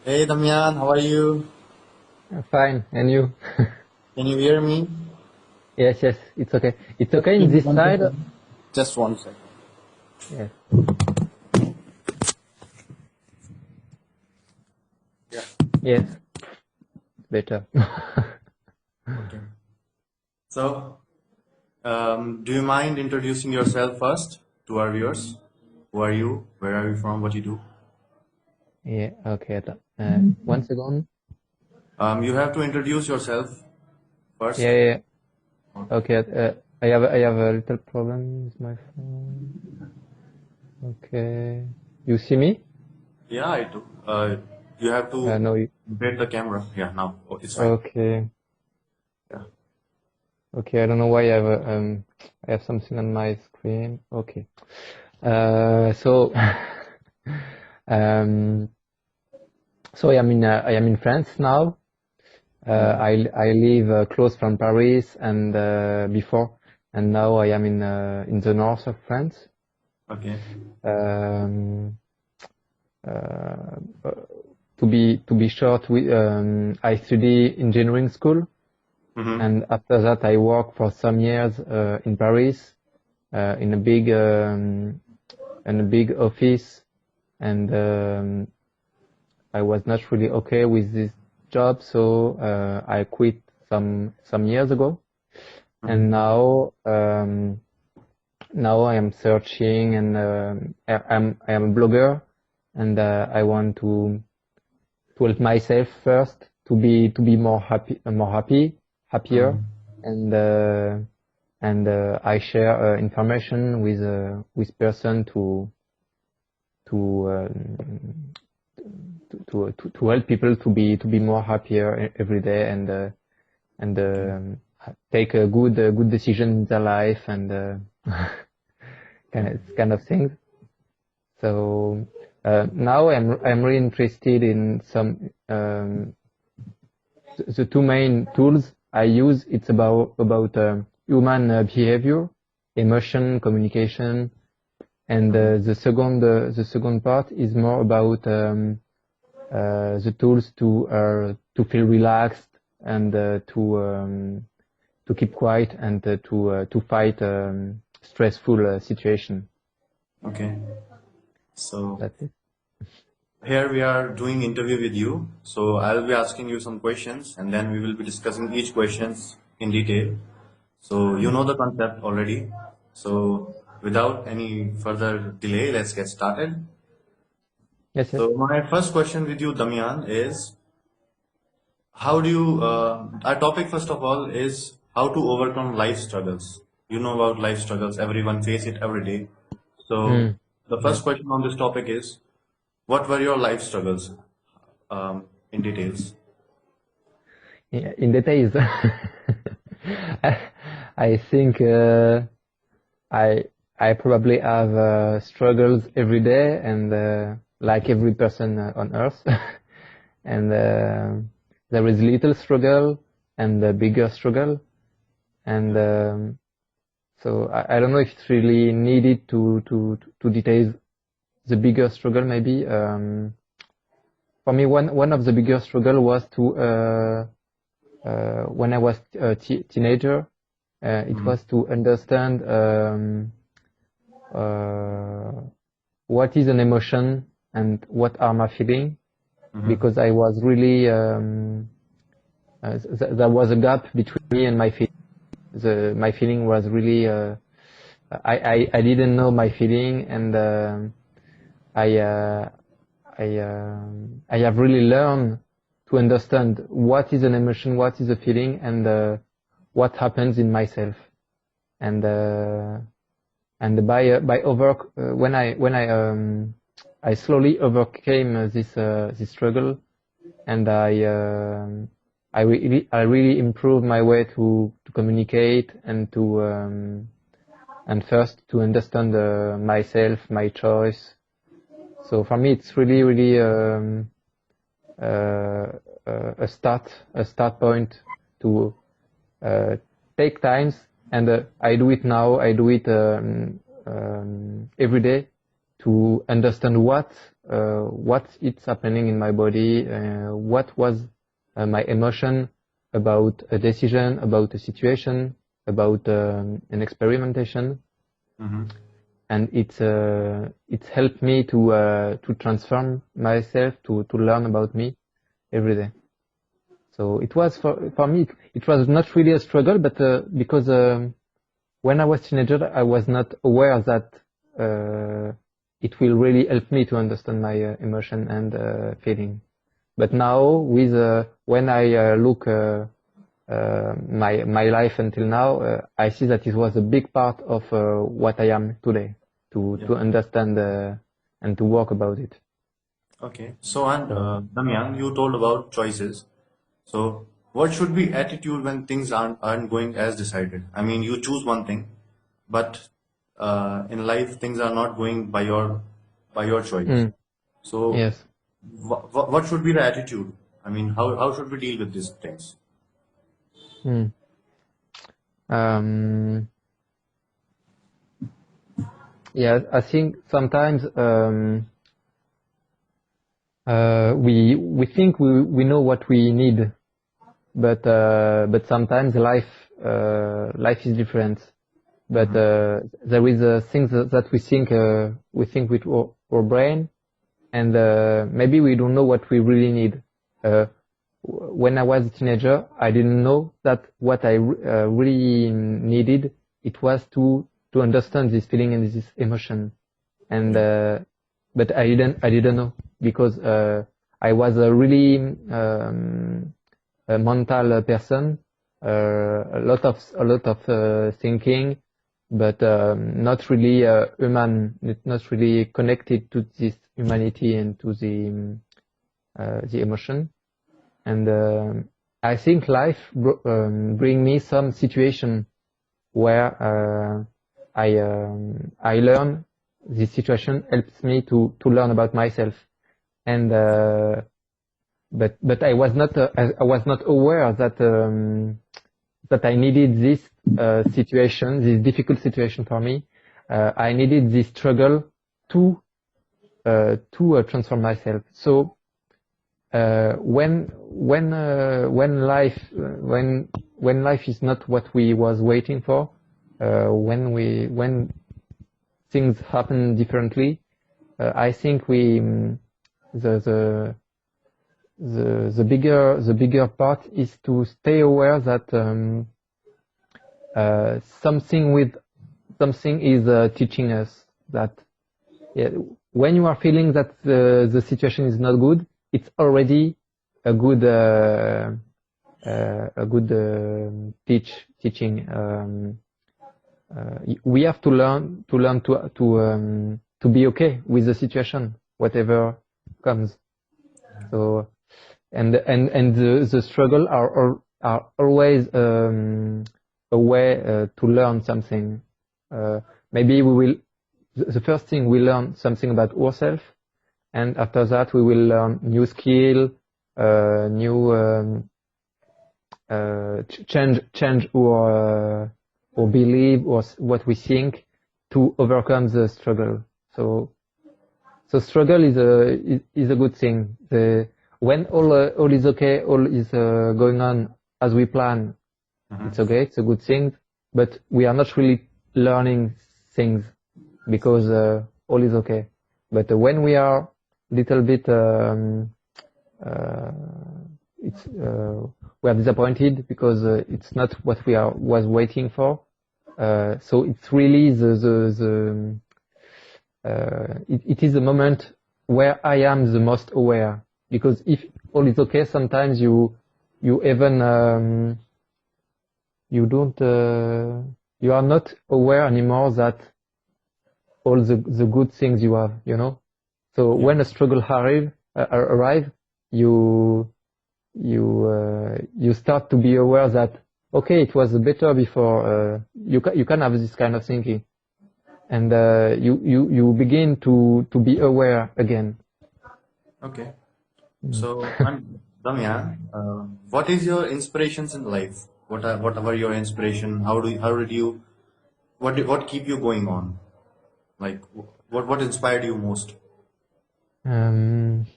Hey Damyan, how are you? Fine, and you? Can you hear me? Yes, yes, it's okay. It's Just okay give in me this one side? second. Just 1 second. Yes. Yeah. Yes, better. Okay. So, do you mind introducing yourself first to our viewers? Who are you? Where are you from? What you do? Yeah, okay. One second. You have to introduce yourself Yeah, first. yeah. Okay. I have a little problem with my phone. Okay. You see me? Yeah, I do. You have to No. rotate the camera. Yeah, now it's fine. Okay. Yeah. Okay. I don't know why I have something on my screen. Okay. So, um, so I am in France now. I live close from Paris and before, and now I am in the north of France. Okay. Um, uh, to be short, I study engineering school, Mm-hmm. and after that I work for some years in Paris in a big office, and I was not really okay with this job, so I quit some years ago. And Mm-hmm. now I am searching, and I am a blogger, and I want to help myself first to be happier, Mm-hmm. and I share information with person to to help people to be more happier every day, and take a good decision in their life, and kind of things. So now I'm really interested in some the two main tools I use. It's about human behavior, emotion, communication, and the second part is more about the tools to feel relaxed, and to keep quiet, and to fight stressful situation. Okay. So That's it. here we are doing interview with you. So I'll be asking you some questions and then we will be discussing each questions in detail. So you know the concept already. So without any further delay, let's get started. Yes, yes. So my first question with you, Damian, is how do you, our topic first of all is how to overcome life struggles. You know about life struggles, everyone face it every day. So Mm. the Yeah. first question on this topic is, what were your life struggles in details? In details, I think I I probably have struggles every day, and like every person on earth, and there is little struggle and a bigger struggle, and so I don't know if it's really needed to detail the bigger struggle. Maybe for me, one of the bigger struggle was to when I was a teenager. It Mhm. was to understand uh, what is an emotion and what are my feeling, Mhm. because I was really there was a gap between me and my feeling. My feeling was really I didn't know my feeling, and I uh, I have really learned to understand what is an emotion, what is a feeling, and what happens in myself. And by over when I slowly overcame this struggle, and I really improved my way to communicate, and first to understand myself, my choice. So for me, it's really a start point to uh, take times and I do it now. I do it every day to understand what is happening in my body, what was my emotion about a decision, about a situation, about an experimentation, and it's helped me to transform myself, to learn about me every day. So it was for me, it was not really a struggle, but because when I was teenager, I was not aware that it will really help me to understand my emotion and feeling. But now, with when I look my life until now, I see that it was a big part of what I am today, to understand and to work about it. Okay. So, and Damyan, you told about choices. So, what should be attitude when things aren't going as decided? I mean, you choose one thing, but in life things are not going by your choice. So, Yes. what should be the attitude? I mean, how should we deal with these things? Mm. Um, yeah, I think sometimes we think we know what we need, but sometimes life is different. But there is things that we think with our brain, and maybe we don't know what we really need. When I was a teenager, I didn't know that what I really needed, it was to understand this feeling and this emotion, and but I didn't know, because I was a really a mental person, a lot of thinking, but not really human, not really connected to this humanity and to the emotion. And I think life bring me some situation where I learn. This situation helps me to learn about myself, and but I was not aware that I needed this situation, this difficult situation for me. I needed this struggle to transform myself. So when life is not what we was waiting for, when things happen differently, I think the bigger part is to stay aware that something is teaching us that, yeah, when you are feeling that the situation is not good, it's already a good teaching. We have to learn to be okay with the situation, whatever comes. So and the struggle are always a way to learn something. Maybe we will. The first thing, we learn something about ourselves, and after that we will learn new skill, new change our belief or what we think to overcome the struggle. So struggle is a good thing. When all is okay, all is going on as we plan, it's okay. It's a good thing, but we are not really learning things because all is okay. But when we are little bit, we are disappointed because it's not what we was waiting for. So it's really it is the moment where I am the most aware, because if all is okay, sometimes you even you don't you are not aware anymore that all the good things you have, you know. So when a struggle arrive, you start to be aware that, okay, it was better before. You can have this kind of thinking, and you begin to be aware again. Okay. So, and Damyan, what is your inspirations in life? What were your inspiration? How did you what keep you going on? Like what inspired you most? Um,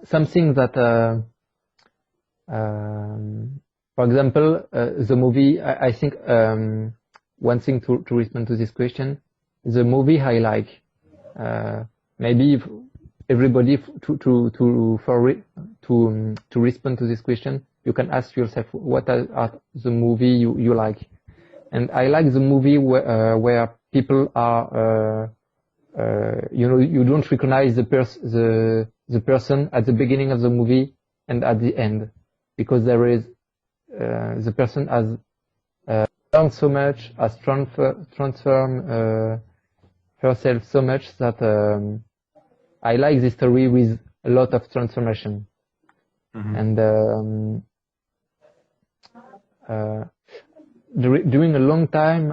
Something that, for example, the movie. I think one thing to respond to this question, the movie I like. Maybe if everybody to respond to this question, you can ask yourself what are the movie you like. And I like the movie where people are, you don't recognize the person at the beginning of the movie and at the end, because there is the person has learned so much, has transformed herself so much that I like this story with a lot of transformation. And during a long time,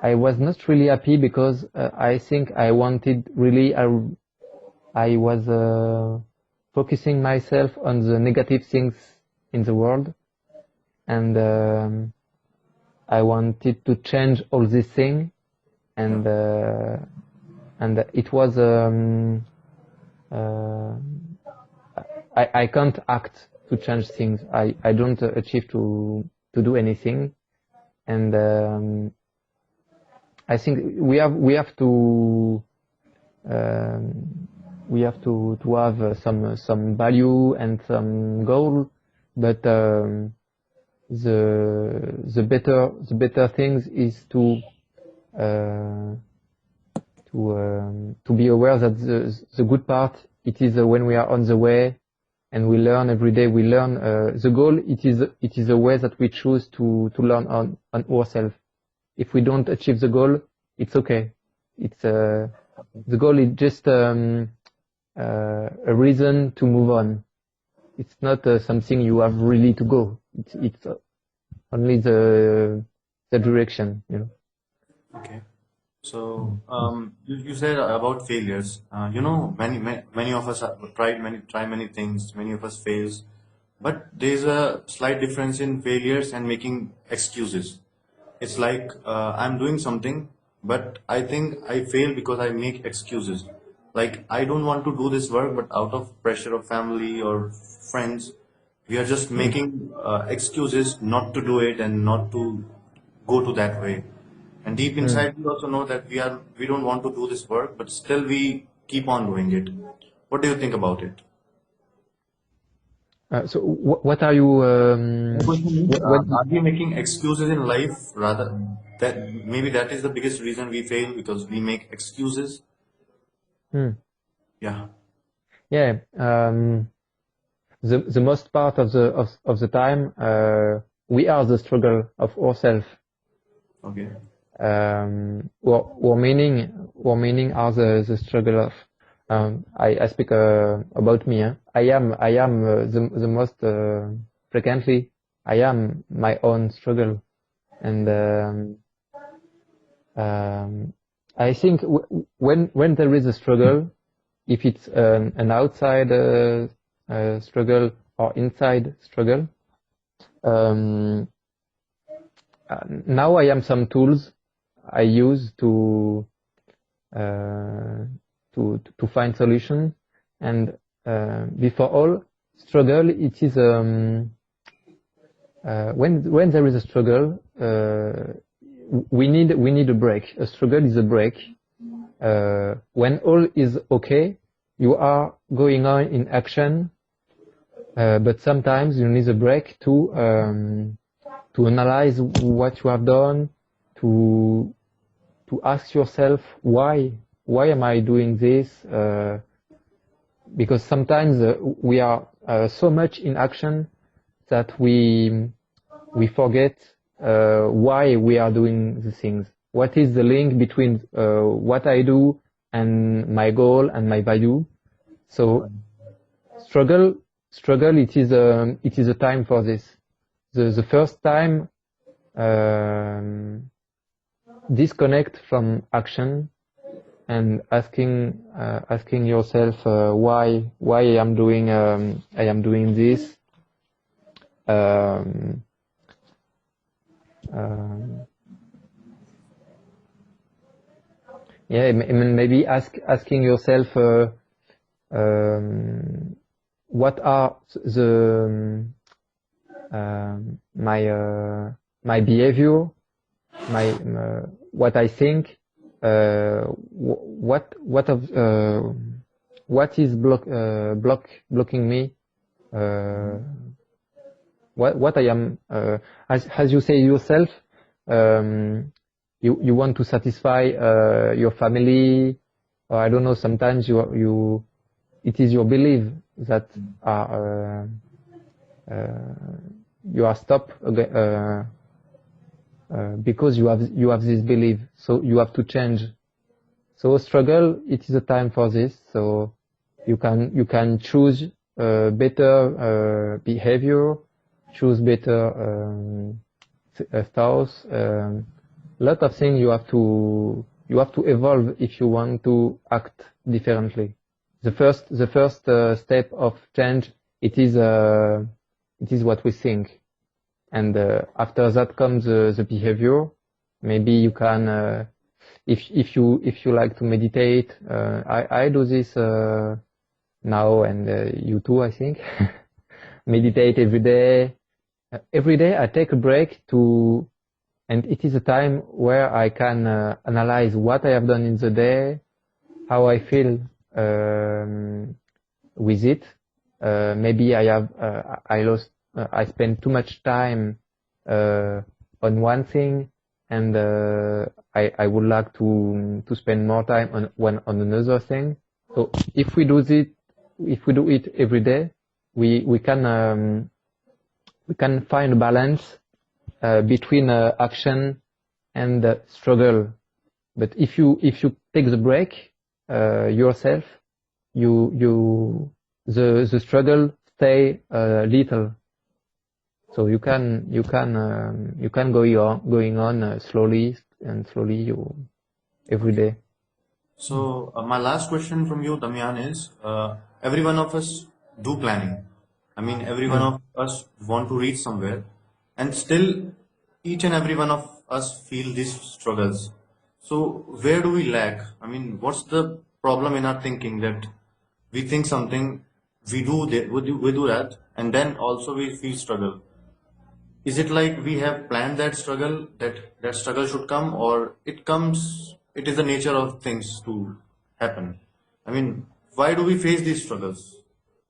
I was not really happy because I think I wanted really, I was focusing myself on the negative things in the world, and I wanted to change all these things, and it was I can't act to change things. I don't achieve to do anything, and I think we have to have some value and some goal, but the better things is to be aware that the good part, it is when we are on the way and we learn every day. We learn the goal. It is a way that we choose to learn on ourselves. If we don't achieve the goal, it's okay. It's the goal is just a reason to move on. It's not something you have really to go. It's only the direction, you know. Okay. So you said about failures. Many of us have try many things. Many of us fails, but there's a slight difference in failures and making excuses. It's like I'm doing something, but I think I fail because I make excuses. Like I don't want to do this work, but out of pressure of family or friends, we are just making excuses not to do it and not to go to that way. And deep Mm. inside, we also know that we don't want to do this work, but still we keep on doing it. What do you think about it? So what are you? My question is, What? are we making excuses in life rather that maybe that is the biggest reason we fail because we make excuses? Hmm. Yeah. Yeah. The most part of the time, we are the struggle of ourselves. Okay. Our meaning are the struggle of. I speak about me. I am the most frequently. I am my own struggle, and I think when there is a struggle, if it's an outside struggle or inside struggle, um, now I am some tools I use uh, to find solution. And before all, struggle, it is when there is a struggle, we need a break. A struggle is a break. When all is okay, you are going on in action, but sometimes you need a break to analyze what you have done, to ask yourself why am I doing this? Because sometimes we are so much in action that we forget why we are doing the things. What is the link between what I do and my goal and my value? So struggle, it is a time for this. The first time, disconnect from action and asking yourself why I am doing this. Um, um, yeah, maybe asking yourself what are the my behavior, what I think, what is blocking me, what I am, as you say yourself, you want to satisfy your family, or I don't know, sometimes it is your belief that are you are stopped because you have this belief, so you have to change. So struggle, it is a time for this. So you can choose better behavior, choose better thoughts. Lot of things you have to evolve if you want to act differently. The first step of change, it is what we think, and after that comes the behavior. Maybe you can, if you like to meditate. I do this now, and you too, I think. Meditate every day. Every day I take a break and it is a time where I can analyze what I have done in the day, how I feel with it. Maybe I spend too much time on one thing, and I would like to spend more time on another thing. So if we do it every day, we can find a balance between action and struggle. But if you take the break yourself, the struggle stay little. So you can going on slowly every day. So my last question from you, Damian, is every one of us do planning. I mean, every one of us want to reach somewhere, and still each and every one of us feel these struggles. So where do we lack? I mean, what's the problem in our thinking that we think something, we do that, and then also we feel struggle? Is it like we have planned that struggle, that struggle should come, or it comes, it is the nature of things to happen? I mean, why do we face these struggles?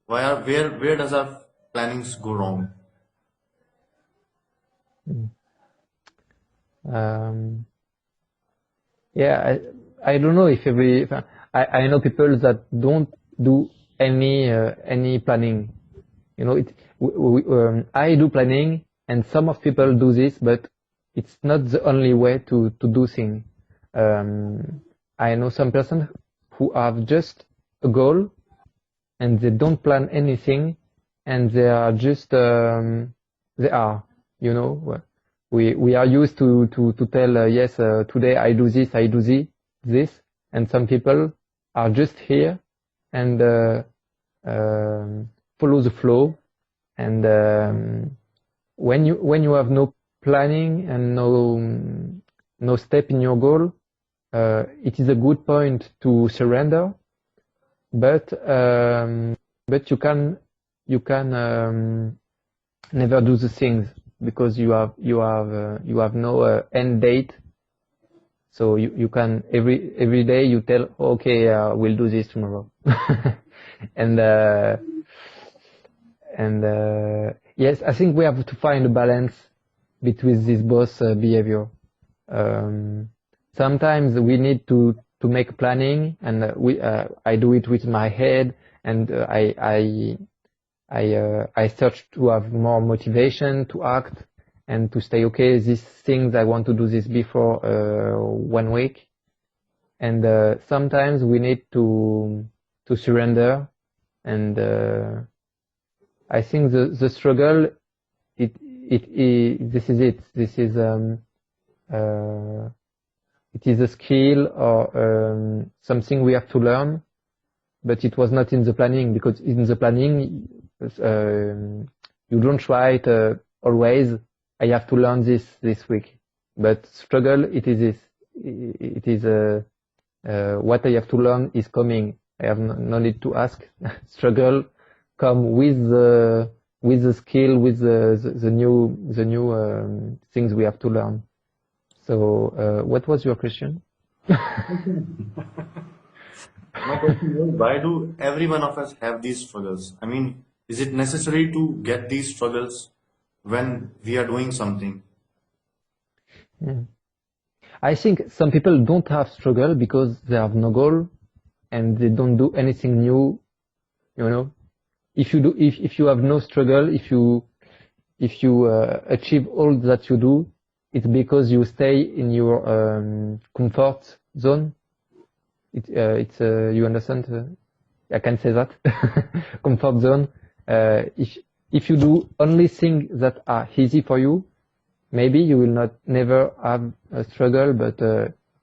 Where does our plannings go wrong? Um, yeah, I don't know if I know people that don't do any planning. You know, I do planning, and some of people do this, but it's not the only way to do things. I know some person who have just a goal, and they don't plan anything, and they are just they are, you know. We are used to tell yes, today I do this, and some people are just here and follow the flow, and when you have no planning and no step in your goal, it is a good point to surrender, but you can never do the things because you have no end date. So you can every day you tell, okay, we'll do this tomorrow. and yes, I think we have to find a balance between this both behavior. Sometimes we need to make planning, and I do it with my head, and I search to have more motivation to act and to stay okay. These things I want to do this before 1 week, and sometimes we need to surrender, and I think the struggle this is it. This is it is a skill or something we have to learn, but it was not in the planning, because in the planning, you don't write always, I have to learn this week. But struggle, it is this. It is what I have to learn is coming. I have no need to ask. Struggle come with the skill, with the new things we have to learn. So, what was your question? My question was, why do every one of us have these struggles? I mean, is it necessary to get these struggles when we are doing something? Mm. I think some people don't have struggle because they have no goal and they don't do anything new. You know, if you have no struggle, if you achieve all that you do, it's because you stay in your comfort zone. It's you understand? I can say that comfort zone. If you do only things that are easy for you, maybe you will not never have a struggle, but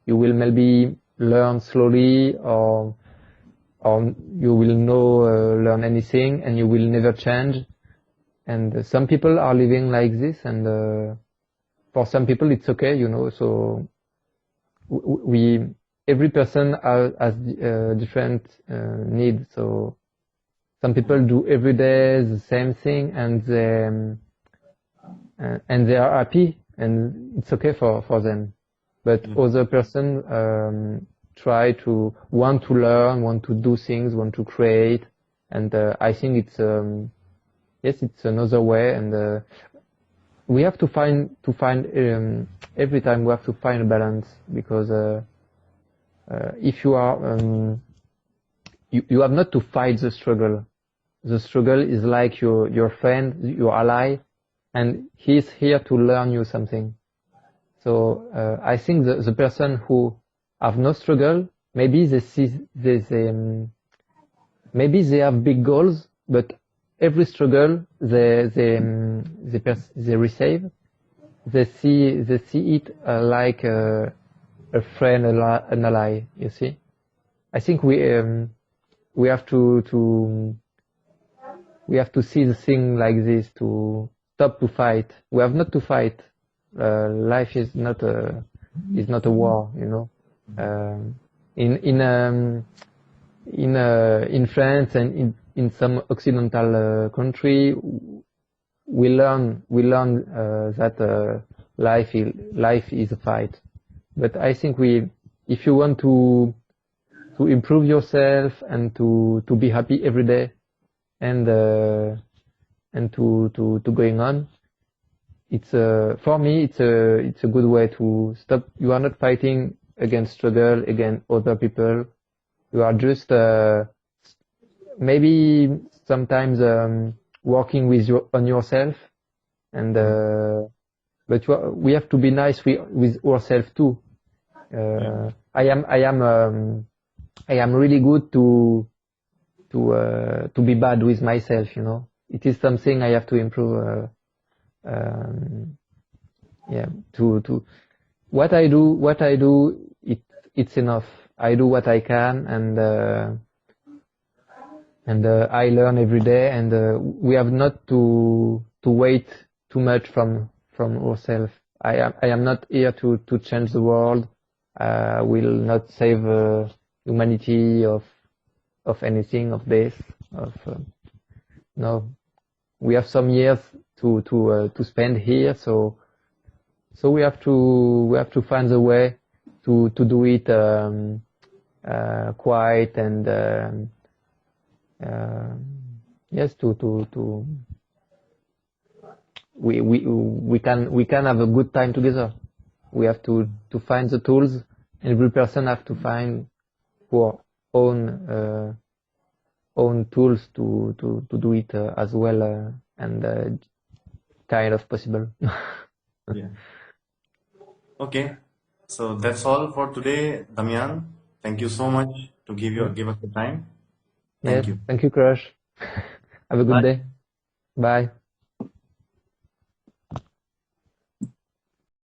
you will maybe learn slowly, or you will no learn anything, and you will never change. And some people are living like this, and for some people it's okay, you know. So we every person has different needs. So some people do every day the same thing, and they are happy, and it's okay for them. But other person try to want to learn, want to do things, want to create, and I think it's yes, it's another way, and we have to find every time we have to find a balance, because if you are you have not to fight the struggle. The struggle is like your friend, your ally, and he's here to learn you something. So I think the person who have no struggle, maybe maybe they have big goals, but every struggle they receive, they see it like a friend, an ally. You see, I think we have to see the thing like this, to stop to fight. We have not to fight. Life is not a war, you know. In France and in some occidental country, we learn that life is a fight. But I think if you want to improve yourself and to be happy every day, and to going on, it's for me it's a good way to stop. You are not fighting against struggle, against other people. You are just maybe sometimes working on yourself, and but we have to be nice with ourselves too. I am really good to be bad with myself, you know. It is something I have to improve. Yeah, to what I do, it's enough. I do what I can, and I learn every day, and we have not to wait too much from ourselves. I am not here to change the world. Will not save humanity of anything of this. No, we have some years to spend here, so we have to find a way to do it quiet, and yes, we can have a good time together. We have to find the tools, and every person have to find our own tools to do it as well, and kind of possible. Yeah. Okay. So that's all for today, Damian. Thank you so much to give us the time. Yes, Thank you. thank you, Crush. Have a good Bye. day. Bye.